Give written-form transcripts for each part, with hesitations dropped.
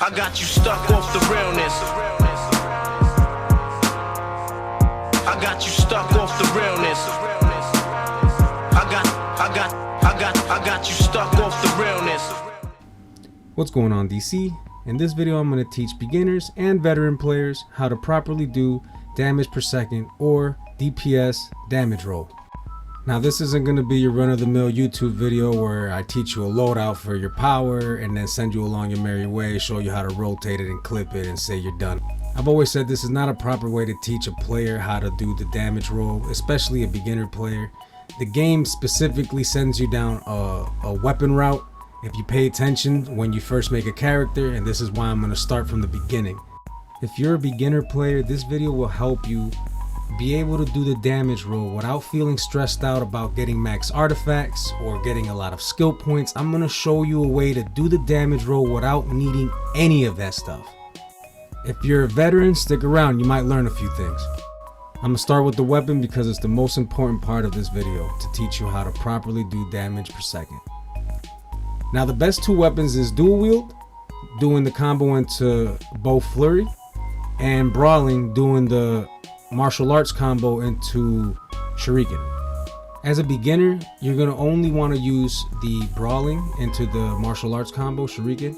I got you stuck off the realness. I got you stuck off the realness. I got you stuck off the realness. What's going on, DC? In this video I'm going to teach beginners and veteran players how to properly do damage per second, or DPS damage roll. Now this isn't going to be your run-of-the-mill YouTube video where I teach you a loadout for your power and then send you along your merry way, show you how to rotate it and clip it and say you're done. I've always said this is not a proper way to teach a player how to do the damage roll, especially a beginner player. The game specifically sends you down a weapon route if you pay attention when you first make a character, and this is why I'm going to start from the beginning. If you're a beginner player, this video will help you be able to do the damage roll without feeling stressed out about getting max artifacts or getting a lot of skill points. I'm going to show you a way to do the damage roll without needing any of that stuff. If you're a veteran, stick around, you might learn a few things. I'm going to start with the weapon because it's the most important part of this video to teach you how to properly do damage per second. Now the best two weapons is dual wield, doing the combo into bow flurry, and brawling, doing the martial arts combo into shuriken. As a beginner, you're going to only want to use the brawling into the martial arts combo shuriken.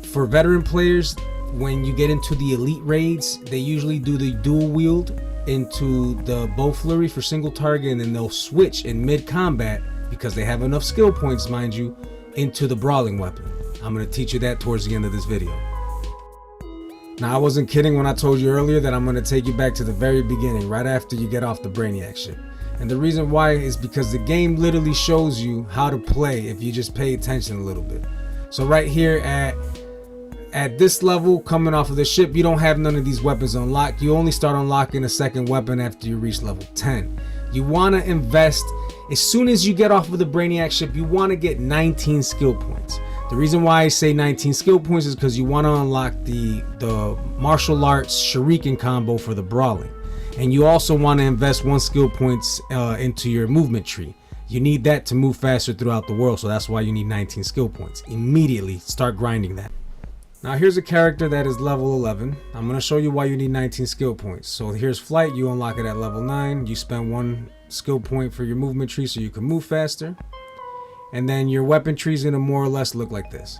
For veteran players, when you get into the elite raids, they usually do the dual wield into the bow flurry for single target, and then they'll switch in mid combat, because they have enough skill points, mind you, into the brawling weapon. I'm going to teach you that towards the end of this video. Now I wasn't kidding when I told you earlier that I'm going to take you back to the very beginning, right after you get off the Brainiac ship. And the reason why is because the game literally shows you how to play if you just pay attention a little bit. So right here at this level, coming off of the ship, you don't have none of these weapons unlocked. You only start unlocking a second weapon after you reach level 10. You want to invest, as soon as you get off of the Brainiac ship, you want to get 19 skill points. The reason why I say 19 skill points is because you want to unlock the martial arts shuriken combo for the brawling. And you also want to invest 1 skill points into your movement tree. You need that to move faster throughout the world, so that's why you need 19 skill points. Immediately start grinding that. Now here's a character that is level 11. I'm going to show you why you need 19 skill points. So here's Flight, you unlock it at level 9. You spend 1 skill point for your movement tree so you can move faster. And then your weapon tree is going to more or less look like this.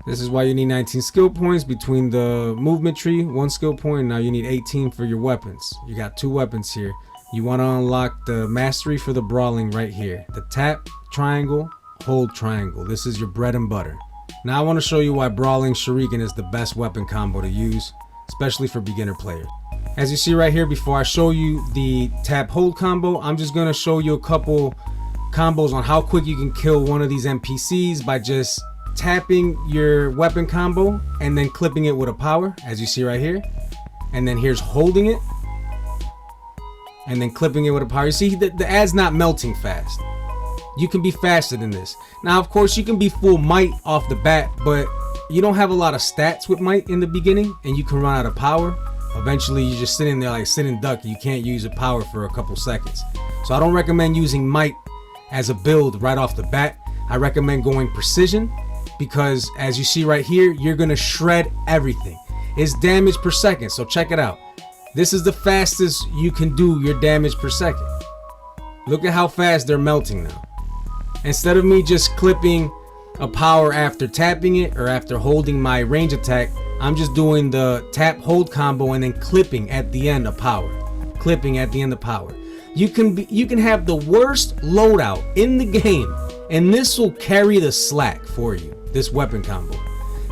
This is why you need 19 skill points. Between the movement tree, 1 skill point, now you need 18 for your weapons. You got 2 weapons here. You want to unlock the mastery for the brawling right here. The tap triangle, hold triangle. This is your bread and butter. Now I want to show you why brawling shuriken is the best weapon combo to use, especially for beginner players. As you see right here, before I show you the tap hold combo, I'm just going to show you a couple combos on how quick you can kill one of these NPCs by just tapping your weapon combo and then clipping it with a power, as you see right here. And then here's holding it and then clipping it with a power. You see the ad's not melting fast. You can be faster than this. Now of course you can be full might off the bat, but you don't have a lot of stats with might in the beginning and you can run out of power. Eventually you're just sitting there like sitting duck. You can't use a power for a couple seconds. So I don't recommend using might as a build right off the bat. I recommend going precision, because as you see right here, you're gonna shred everything. It's damage per second, so check it out. This is the fastest you can do your damage per second. Look at how fast they're melting now. Instead of me just clipping a power after tapping it or after holding my range attack, I'm just doing the tap hold combo and then clipping at the end of power. Clipping at the end of power. You can have the worst loadout in the game, and this will carry the slack for you. This weapon combo,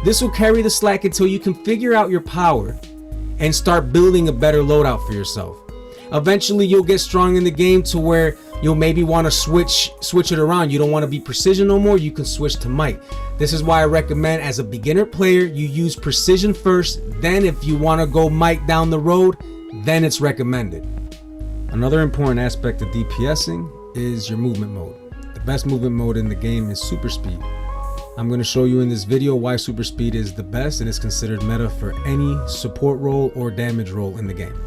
this will carry the slack until you can figure out your power and start building a better loadout for yourself. Eventually you'll get strong in the game to where you'll maybe want to switch it around. You don't want to be precision no more, you can switch to might. This is why I recommend, as a beginner player, you use precision first, then if you want to go might down the road, then it's recommended. Another important aspect of DPSing is your movement mode. The best movement mode in the game is super speed. I'm going to show you in this video why super speed is the best and is considered meta for any support role or damage role in the game.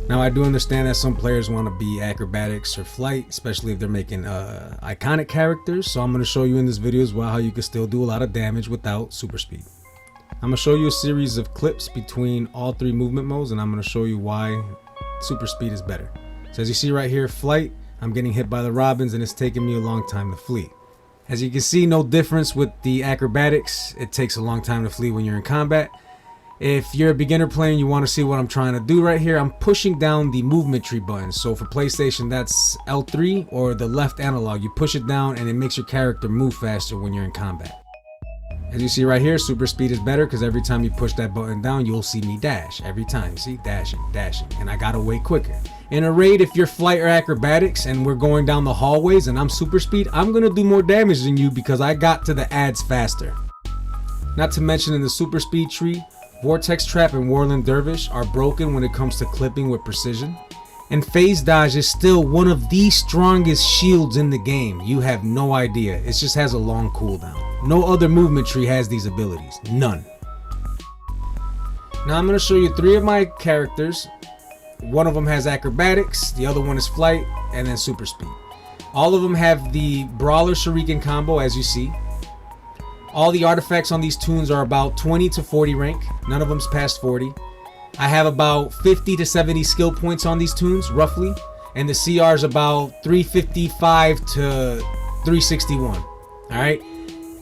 Now I do understand that some players want to be acrobatics or flight, especially if they're making iconic characters, so I'm going to show you in this video as well how you can still do a lot of damage without super speed. I'm gonna show you a series of clips between all three movement modes, and I'm gonna show you why super speed is better. So as you see right here, flight, I'm getting hit by the robins and it's taking me a long time to flee. As you can see, no difference with the acrobatics. It takes a long time to flee when you're in combat. If you're a beginner player and you want to see what I'm trying to do right here, I'm pushing down the movement tree button. So for PlayStation, that's L3 or the left analog. You push it down and it makes your character move faster when you're in combat. As you see right here, super speed is better because every time you push that button down, you'll see me dash. Every time, you see, dashing, and I gotta way quicker. In a raid, if you're flight or acrobatics and we're going down the hallways and I'm super speed, I'm gonna do more damage than you because I got to the ads faster. Not to mention in the super speed tree, Vortex Trap and Whirling Dervish are broken when it comes to clipping with precision. And Phase Dodge is still one of the strongest shields in the game. You have no idea. It just has a long cooldown. No other movement tree has these abilities. None. Now I'm going to show you three of my characters. One of them has acrobatics, the other one is flight, and then super speed. All of them have the Brawler Shuriken combo, as you see. All the artifacts on these tunes are about 20 to 40 rank. None of them's past 40. I have about 50 to 70 skill points on these tunes, roughly. And the CR is about 355 to 361. Alright?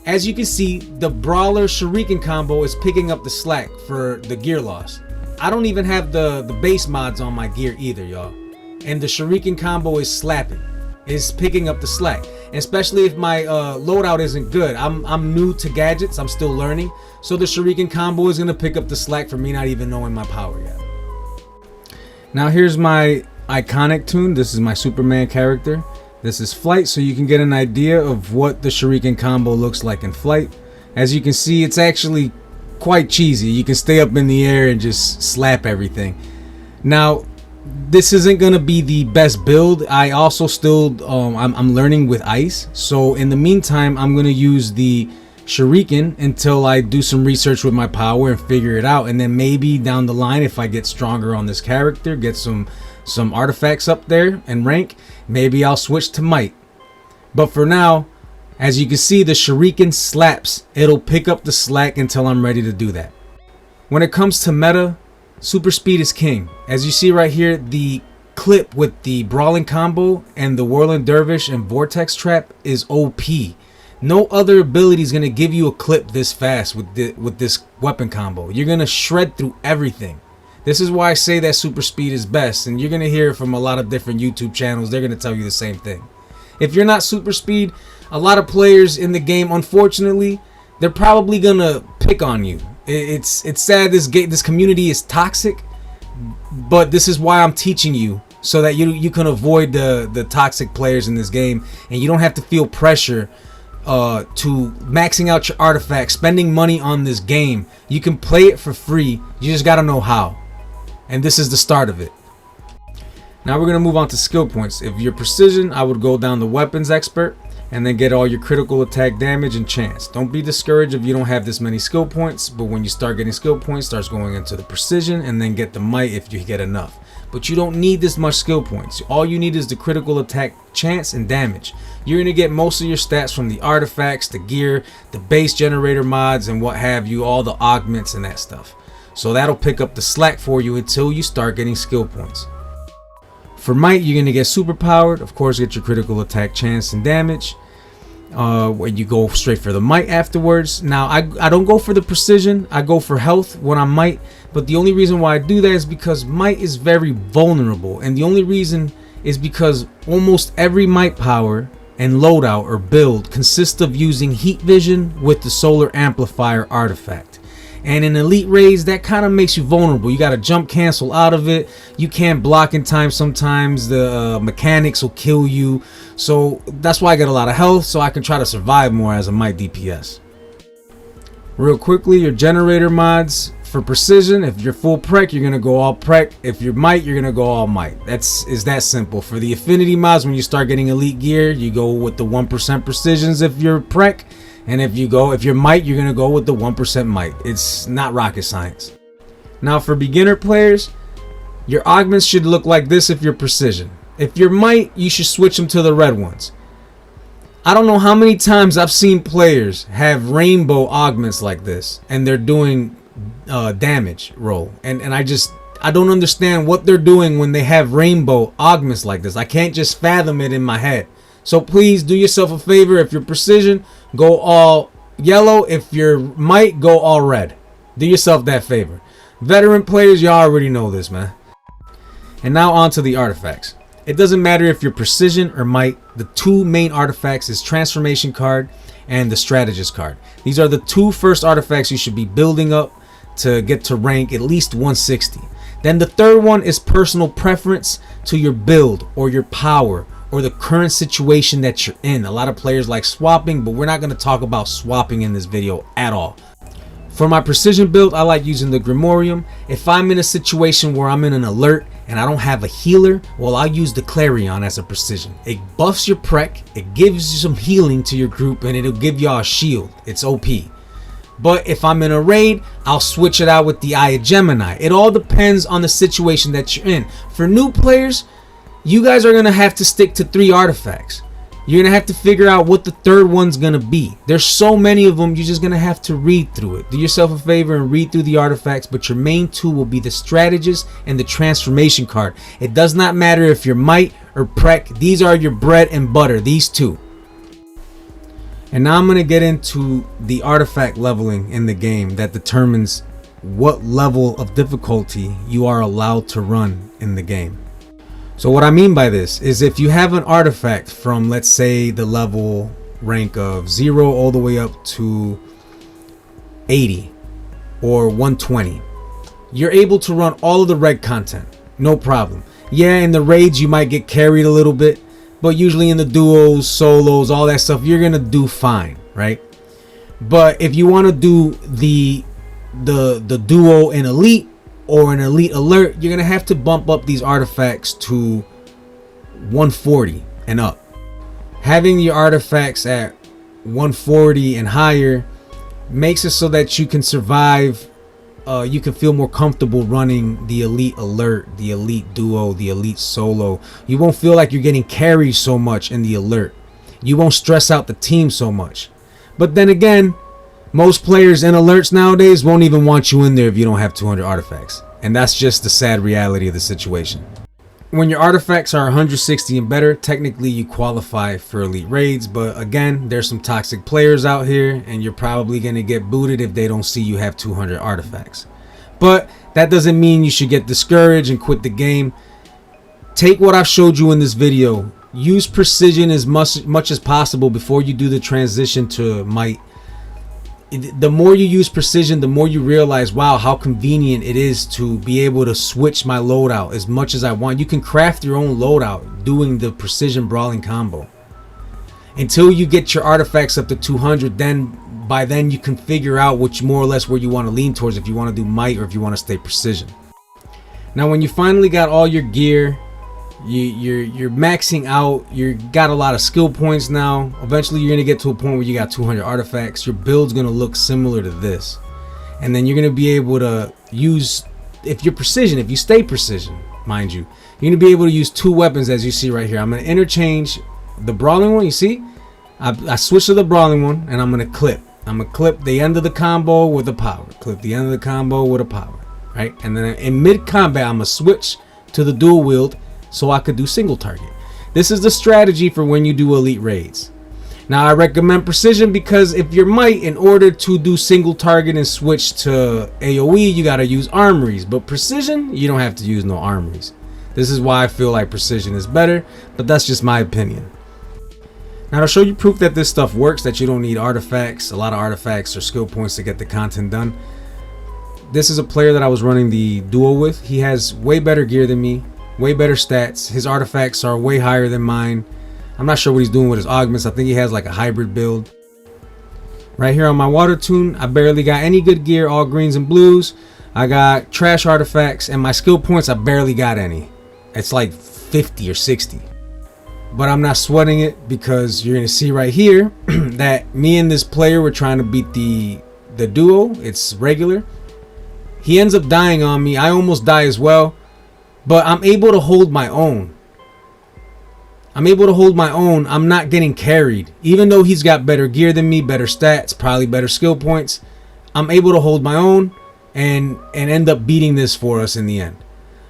As you can see, the Brawler Shuriken combo is picking up the slack for the gear loss. I don't even have the base mods on my gear either, y'all. And the Shuriken combo is slapping. It's picking up the slack. And especially if my loadout isn't good. I'm new to gadgets. I'm still learning. So the Shuriken combo is going to pick up the slack for me not even knowing my power yet. Now here's my iconic tune. This is my Superman character. This is flight, so you can get an idea of what the Shuriken combo looks like in flight. As you can see, it's actually quite cheesy. You can stay up in the air and just slap everything. Now, this isn't gonna be the best build. I also still I'm learning with ice, so in the meantime I'm gonna use the Shuriken until I do some research with my power and figure it out, and then maybe down the line, if I get stronger on this character, get some artifacts up there and rank, maybe I'll switch to might. But for now, as you can see, the Shuriken slaps. It'll pick up the slack until I'm ready to do that. When it comes to meta, super speed is king. As you see right here, the clip with the brawling combo and the Whirling Dervish and Vortex Trap is OP. No other ability is going to give you a clip this fast with this weapon combo. You're going to shred through everything. This is why I say that super speed is best, and you're going to hear it from a lot of different YouTube channels. They're going to tell you the same thing. If you're not super speed, a lot of players in the game, unfortunately, they're probably going to pick on you. It's sad this community is toxic, but this is why I'm teaching you, so that you can avoid the toxic players in this game, and you don't have to feel pressure to maxing out your artifacts, spending money on this game. You can play it for free. You just gotta know how, and this is the start of it. Now we're gonna move on to skill points. If you're precision, I would go down the weapons expert and then get all your critical attack damage and chance. Don't be discouraged if you don't have this many skill points, but when you start getting skill points, starts going into the precision, and then get the might if you get enough. But you don't need this much skill points. All you need is the critical attack chance and damage. You're gonna get most of your stats from the artifacts, the gear, the base generator mods, and what have you, all the augments and that stuff. So that'll pick up the slack for you until you start getting skill points. For might, you're gonna get super powered. Of course, get your critical attack chance and damage. When you go straight for the might afterwards. Now I don't go for the precision, I go for health when I'm might, but the only reason why I do that is because might is very vulnerable, and the only reason is because almost every might power and loadout or build consists of using heat vision with the solar amplifier artifact. And in elite raids, that kind of makes you vulnerable. You got to jump cancel out of it. You can't block in time sometimes. The mechanics will kill you. So that's why I get a lot of health, so I can try to survive more as a might DPS. Real quickly, your generator mods for precision. If you're full prec, you're going to go all prec. If you're might, you're going to go all might. Is that simple. For the affinity mods, when you start getting elite gear, you go with the 1% precisions if you're prec. And if you're might, you're gonna go with the 1% might. It's not rocket science. Now for beginner players, your augments should look like this if you're precision. If you're might, you should switch them to the red ones. I don't know how many times I've seen players have rainbow augments like this and they're doing damage roll, and I don't understand what they're doing when they have rainbow augments like this. I can't just fathom it in my head. So please do yourself a favor. If you're precision, go all yellow. If you're might, go all red. Do yourself that favor. Veteran players, y'all already know this, man. And now on to the artifacts. It doesn't matter if you're precision or might. The two main artifacts is transformation card and the strategist card. These are the two first artifacts you should be building up to get to rank at least 160. Then the third one is personal preference to your build or your power or the current situation that you're in. A lot of players like swapping, but we're not going to talk about swapping in this video at all. For my precision build, I like using the Grimorium. If I'm in a situation where I'm in an alert and I don't have a healer, well, I'll use the Clarion as a precision. It buffs your prec, it gives you some healing to your group, and it'll give y'all a shield. It's OP. But if I'm in a raid, I'll switch it out with the Eye of Gemini. It all depends on the situation that you're in. For new players, you guys are going to have to stick to 3 artifacts. You're going to have to figure out what the third one's going to be. There's so many of them, you're just going to have to read through it. Do yourself a favor and read through the artifacts, but your main two will be the strategist and the transformation card. It does not matter if you're might or prec. These are your bread and butter, these two. And now I'm going to get into the artifact leveling in the game that determines what level of difficulty you are allowed to run in the game. So what I mean by this is if you have an artifact from, let's say, the level rank of 0 all the way up to 80 or 120, you're able to run all of the red content, no problem. Yeah, in the raids you might get carried a little bit, but usually in the duos, solos, all that stuff, you're gonna do fine, right? But if you want to do the duo in elite or an elite alert, you're gonna have to bump up these artifacts to 140 and up. Having your artifacts at 140 and higher makes it so that you can survive. You can feel more comfortable running the elite alert, the elite duo, the elite solo. You won't feel like you're getting carried so much in the alert. You won't stress out the team so much. But then again, most players in alerts nowadays won't even want you in there if you don't have 200 artifacts. And that's just the sad reality of the situation. When your artifacts are 160 and better, technically you qualify for elite raids. But again, there's some toxic players out here and you're probably going to get booted if they don't see you have 200 artifacts. But that doesn't mean you should get discouraged and quit the game. Take what I've showed you in this video. Use precision as much as possible before you do the transition to might. The more you use precision, the more you realize, wow, how convenient it is to be able to switch my loadout as much as I want. You can craft your own loadout doing the precision brawling combo. Until you get your artifacts up to 200, by then you can figure out which more or less where you want to lean towards, if you want to do might or if you want to stay precision. Now when you finally got all your gear, you're maxing out, you got a lot of skill points now. Eventually you're gonna get to a point where you got 200 artifacts. Your build's gonna look similar to this, and then you're gonna be able to use, if you're precision, if you stay precision, mind you, you're gonna be able to use 2 weapons as you see right here. I'm gonna interchange the brawling one. You see, I switched to the brawling one, and I'm gonna clip the end of the combo with a power, clip the end of the combo with a power, right? And then in mid combat I'm gonna switch to the dual wield so I could do single target. This is the strategy for when you do elite raids. Now I recommend precision because if you're might, in order to do single target and switch to AoE, you gotta use armories. But precision, you don't have to use no armories. This is why I feel like precision is better, but that's just my opinion. Now to show you proof that this stuff works, that you don't need artifacts, a lot of artifacts or skill points to get the content done. This is a player that I was running the duo with. He has way better gear than me, way better stats. His artifacts are way higher than mine. I'm not sure what he's doing with his augments. I think he has like a hybrid build. Right here on my water tune, I barely got any good gear, all greens and blues. I got trash artifacts, and my skill points, I barely got any. It's like 50 or 60. But I'm not sweating it because you're gonna see right here that me and this player were trying to beat the duo. It's regular. He ends up dying on me. I almost die as well. But I'm able to hold my own. I'm able to hold my own. I'm not getting carried. Even though he's got better gear than me, better stats, probably better skill points, I'm able to hold my own and end up beating this for us in the end.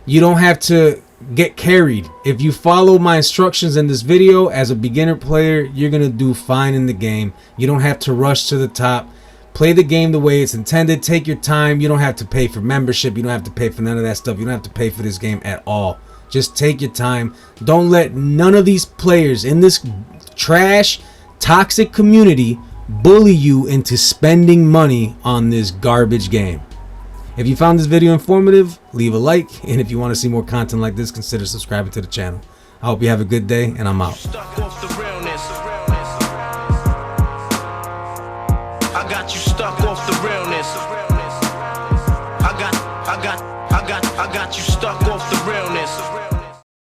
You don't have to get carried. If you follow my instructions in this video as a beginner player, you're going to do fine in the game. You don't have to rush to the top. Play the game the way it's intended. Take your time. You don't have to pay for membership. You don't have to pay for none of that stuff. You don't have to pay for this game at all. Just take your time. Don't let none of these players in this trash, toxic community bully you into spending money on this garbage game. If you found this video informative, leave a like. And if you want to see more content like this, consider subscribing to the channel. I hope you have a good day, and I'm out. Stuck off the realness. I got you stuck off the realness. I got you stuck